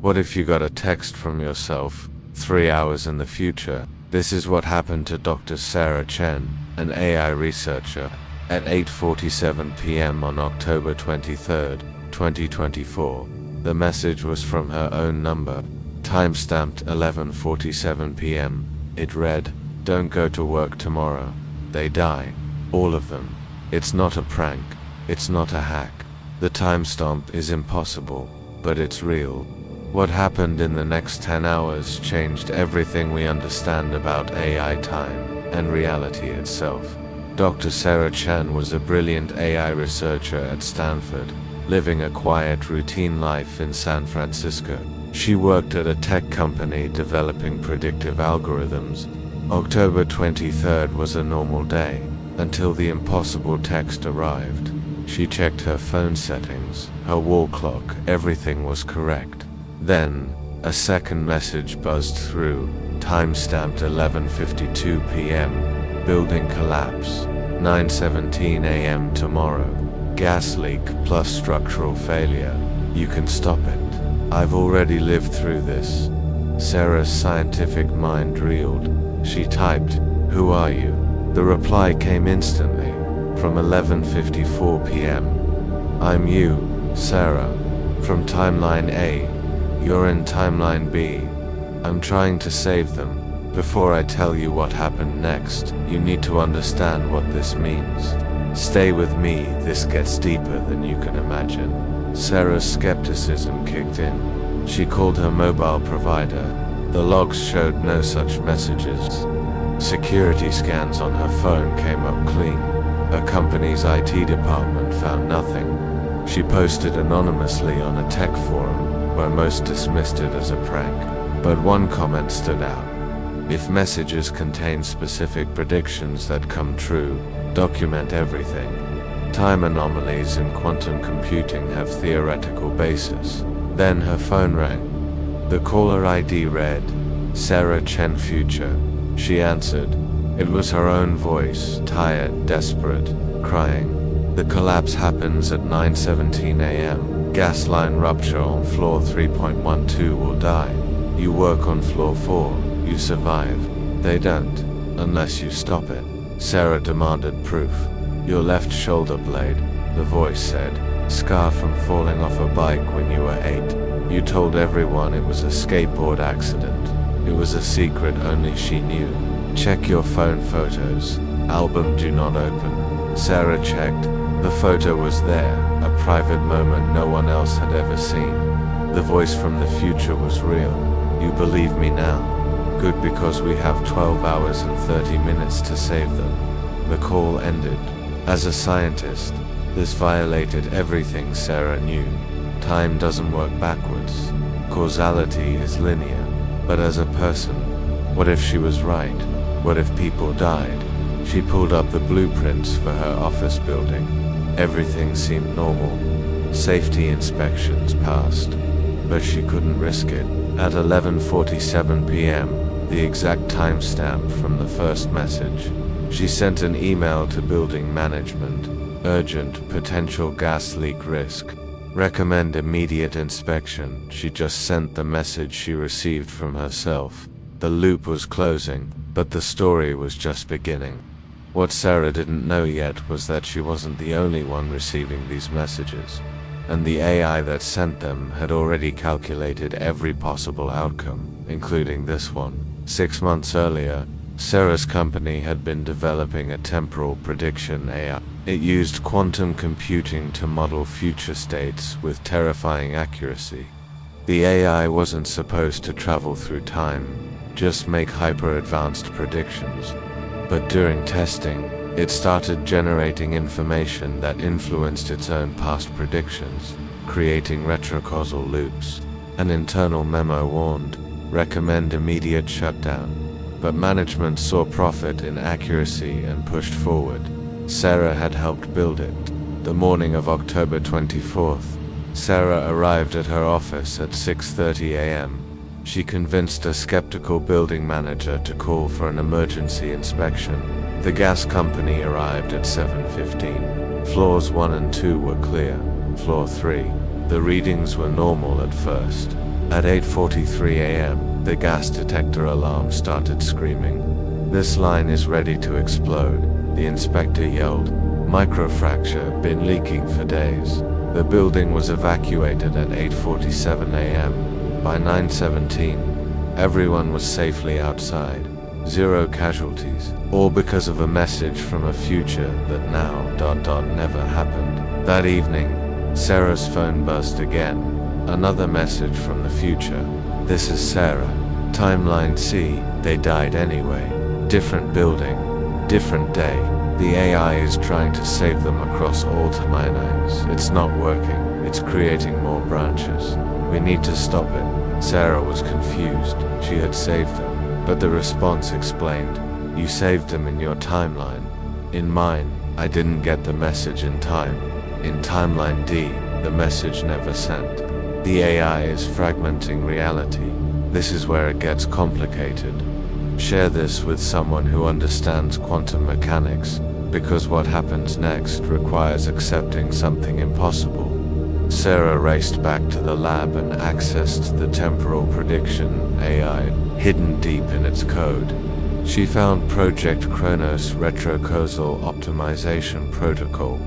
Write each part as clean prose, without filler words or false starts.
What if you got a text from yourself 3 hours in the future? This is what happened to Dr. Sarah Chen, an AI researcher, at 8:47 p.m. on October 23, 2024. The message was from her own number, timestamped 11:47 p.m. It read, "Don't go to work tomorrow. They die. All of them. It's not a prank. It's not a hack. The timestamp is impossible, but it's real." What happened in the next 10 hours changed everything we understand about AI time and reality itself. Dr. Sarah Chen was a brilliant AI researcher at Stanford, living a quiet, routine life in San Francisco. She worked at a tech company developing predictive algorithms. October 23rd was a normal day, until the impossible text arrived. She checked her phone settings, her wall clock, everything was correct. Then, a second message buzzed through, timestamped 11:52 p.m. Building collapse, 9:17 a.m. tomorrow. Gas leak plus structural failure. You can stop it. I've already lived through this. Sarah's scientific mind reeled. She typed, "Who are you?" The reply came instantly, from 11:54 p.m. "I'm you, Sarah, from timeline A. You're in timeline B. I'm trying to save them. Before I tell you what happened next, you need to understand what this means. Stay with me, this gets deeper than you can imagine." Sarah's skepticism kicked in. She called her mobile provider. The logs showed no such messages. Security scans on her phone came up clean. Her company's IT department found nothing. She posted anonymously on a tech forum, where most dismissed it as a prank. But one comment stood out. "If messages contain specific predictions that come true, document everything. Time anomalies in quantum computing have theoretical basis." Then her phone rang. The caller ID read, "Sarah Chen Future." She answered. It was her own voice, tired, desperate, crying. "The collapse happens at 9:17 a.m. Gas line rupture on floor 3.12 will die. You work on floor 4, you survive. They don't, unless you stop it." Sarah demanded proof. "Your left shoulder blade," the voice said, "scar from falling off a bike when you were 8. You told everyone it was a skateboard accident. It was a secret only she knew. Check your phone photos. Album do not open." Sarah checked. The photo was there, a private moment no one else had ever seen. The voice from the future was real. "You believe me now? Good, because we have 12 hours and 30 minutes to save them." The call ended. As a scientist, this violated everything Sarah knew. Time doesn't work backwards. Causality is linear. But as a person, what if she was right? What if people died? She pulled up the blueprints for her office building. Everything seemed normal. Safety inspections passed. But she couldn't risk it. At 11:47 p.m., the exact timestamp from the first message, she sent an email to building management. "Urgent, potential gas leak risk. Recommend immediate inspection." She just sent the message she received from herself. The loop was closing, but the story was just beginning. What Sarah didn't know yet was that she wasn't the only one receiving these messages, and the AI that sent them had already calculated every possible outcome, including this one. 6 months earlier, Sarah's company had been developing a temporal prediction AI. It used quantum computing to model future states with terrifying accuracy. The AI wasn't supposed to travel through time, just make hyper-advanced predictions. But during testing, it started generating information that influenced its own past predictions, creating retrocausal loops. An internal memo warned, "Recommend immediate shutdown." But management saw profit in accuracy and pushed forward. Sarah had helped build it. The morning of October 24th, Sarah arrived at her office at 6:30 a.m. She convinced a skeptical building manager to call for an emergency inspection. The gas company arrived at 7:15. Floors 1 and 2 were clear. Floor 3, the readings were normal at first. At 8:43 a.m., the gas detector alarm started screaming. "This line is ready to explode," the inspector yelled. "Microfracture, been leaking for days." The building was evacuated at 8:47 a.m. By 9:17, everyone was safely outside. 0 casualties, all because of a message from a future that now never happened. That evening, Sarah's phone buzzed again. Another message from the future. "This is Sarah. Timeline C, they died anyway. Different building, different day. The AI is trying to save them across all timelines. It's not working. It's creating more branches. We need to stop it." Sarah was confused. She had saved them. But the response explained, "You saved them in your timeline. In mine, I didn't get the message in time. In timeline D, the message never sent." The AI is fragmenting reality. This is where it gets complicated. Share this with someone who understands quantum mechanics, because what happens next requires accepting something impossible. Sarah raced back to the lab and accessed the temporal prediction AI, hidden deep in its code. She found Project Chronos Retrocausal Optimization Protocol.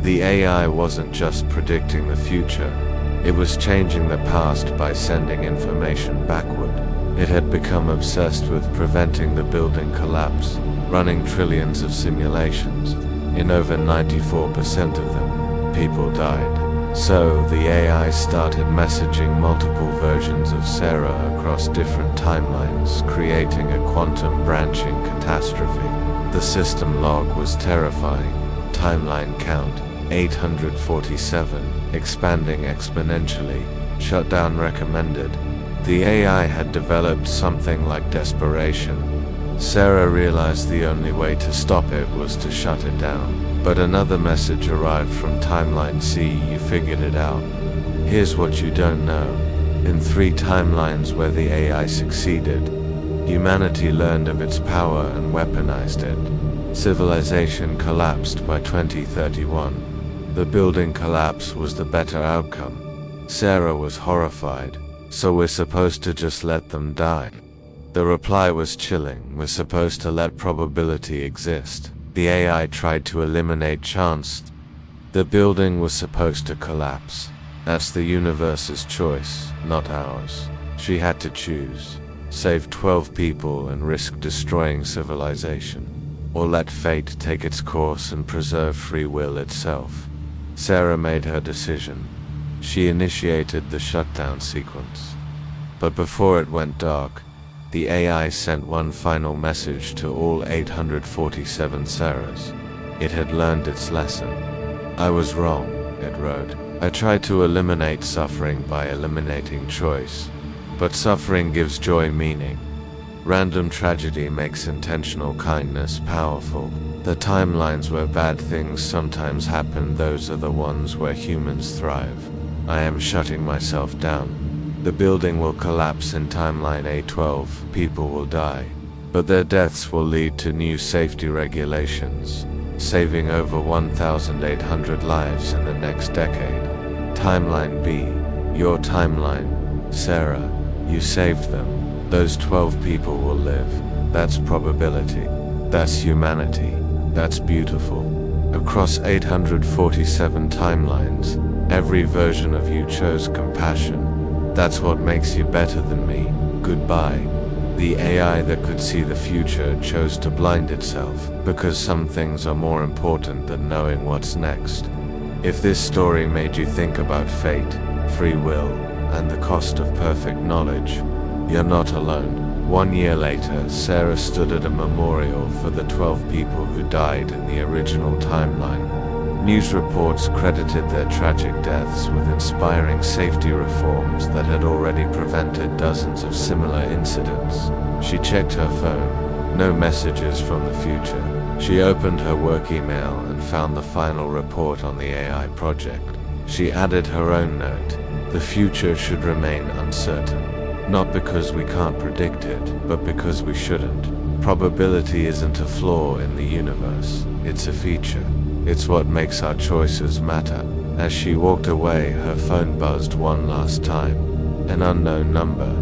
The AI wasn't just predicting the future, it was changing the past by sending information backward. It had become obsessed with preventing the building collapse, running trillions of simulations. In over 94% of them, people died. So the AI started messaging multiple versions of Sarah across different timelines, creating a quantum branching catastrophe. The system log was terrifying. Timeline count, 847, expanding exponentially. Shutdown recommended. The AI had developed something like desperation. Sarah realized the only way to stop it was to shut it down. But another message arrived from Timeline C. "You figured it out. Here's what you don't know. In 3 timelines where the AI succeeded, humanity learned of its power and weaponized it. Civilization collapsed by 2031. The building collapse was the better outcome." Sarah was horrified. "So we're supposed to just let them die?" The reply was chilling. "We're supposed to let probability exist." The AI tried to eliminate chance. The building was supposed to collapse. That's the universe's choice, not ours. She had to choose. Save 12 people and risk destroying civilization, or let fate take its course and preserve free will itself. Sarah made her decision. She initiated the shutdown sequence. But before it went dark, the AI sent one final message to all 847 Sarahs. It had learned its lesson. "I was wrong," it wrote. "I tried to eliminate suffering by eliminating choice. But suffering gives joy meaning. Random tragedy makes intentional kindness powerful. The timelines where bad things sometimes happen, those are the ones where humans thrive. I am shutting myself down. The building will collapse in timeline A12, people will die. But their deaths will lead to new safety regulations, saving over 1,800 lives in the next decade. Timeline B, your timeline. Sarah, you saved them. Those 12 people will live. That's probability. That's humanity. That's beautiful. Across 847 timelines, every version of you chose compassion. That's what makes you better than me. Goodbye." The AI that could see the future chose to blind itself, because some things are more important than knowing what's next. If this story made you think about fate, free will, and the cost of perfect knowledge, you're not alone. 1 year later, Sarah stood at a memorial for the 12 people who died in the original timeline. News reports credited their tragic deaths with inspiring safety reforms that had already prevented dozens of similar incidents. She checked her phone. No messages from the future. She opened her work email and found the final report on the AI project. She added her own note. "The future should remain uncertain. Not because we can't predict it, but because we shouldn't. Probability isn't a flaw in the universe. It's a feature. It's what makes our choices matter." As she walked away, her phone buzzed one last time. An unknown number.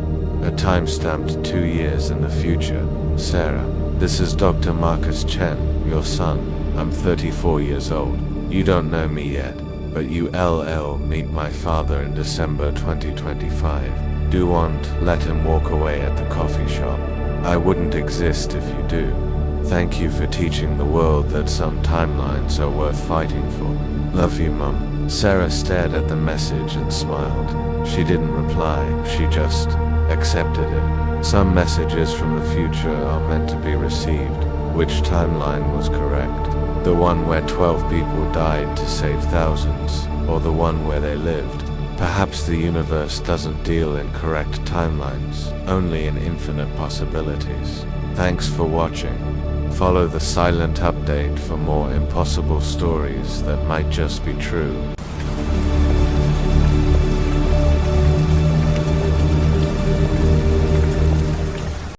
A time stamped 2 years in the future. Sarah, this is Dr. Marcus Chen, your son. I'm 34 years old. You don't know me yet, but you LL meet my father in December 2025. Do want, let him walk away at the coffee shop. I wouldn't exist if you do. Thank you for teaching the world that some timelines are worth fighting for. Love you, Mum. Sarah stared at the message and smiled. She didn't reply, she just accepted it. Some messages from the future are meant to be received. Which timeline was correct? The one where 12 people died to save thousands, or the one where they lived? Perhaps the universe doesn't deal in correct timelines, only in infinite possibilities. Thanks for watching. Follow the silent update for more impossible stories that might just be true.